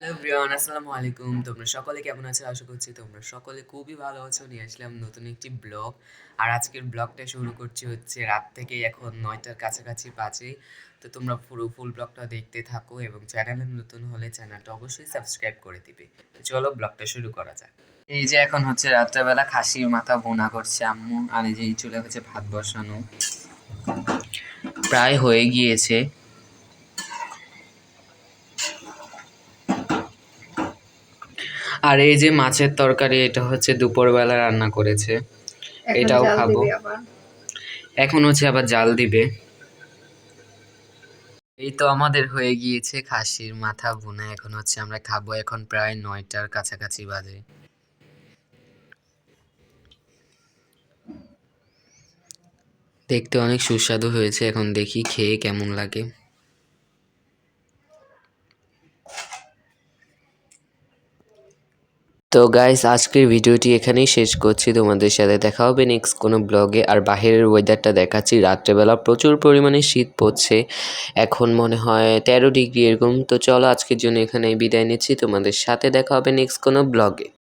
Hello everyone, আসসালামু আলাইকুম। তোমরা সকলে কেমন আছো? আশা করছি তোমরা সকলে খুবই ভালো আছো। নিয়ে আসলাম নতুন একটি ব্লগ। আর আজকের ব্লগটা শুরু করছি হচ্ছে রাত থেকে, এখন ৯টার কাছাকাছি বাজে। তো তোমরা পুরো ফুল ব্লগটা দেখতে থাকো এবং চ্যানেলে নতুন হলে চ্যানেলটা অবশ্যই সাবস্ক্রাইব করে দিবে। তো চলো ব্লগটা শুরু করা যাক। এই যে এখন হচ্ছে রাত্রেবেলা খাসির মাথা ভুনা করছে আম্মু, আর এই যে এই চুলে হচ্ছে ভাত বসানো প্রায় হয়ে গিয়েছে। আর এই যে মাছের তরকারি, এটা হচ্ছে দুপুরবেলা রান্না করেছে, এটাও খাবো। এখন হচ্ছে আবার জাল দিবে। এই তো আমাদের হয়ে গিয়েছে খাসির মাথা ভুনা, এখন হচ্ছে আমরা খাবো। এখন প্রায় ৯টার কাছাকাছি বাজে। দেখতে অনেক সুস্বাদু হয়েছে, এখন দেখি খেয়ে কেমন লাগে। তো গাইস, আজকের ভিডিওটি এখানেই শেষ করছি। তোমাদের সাথে দেখা হবে নেক্সট কোনো ব্লগে। আর বাহিরের ওয়েদারটা দেখাচ্ছি, রাত্রেবেলা প্রচুর পরিমাণে শীত পড়ছে, এখন মনে হয় 13 ডিগ্রি এরকম। তো চলো আজকের জন্য এখানেই বিদায় নিচ্ছি, তোমাদের সাথে দেখা হবে নেক্সট কোনো ব্লগে।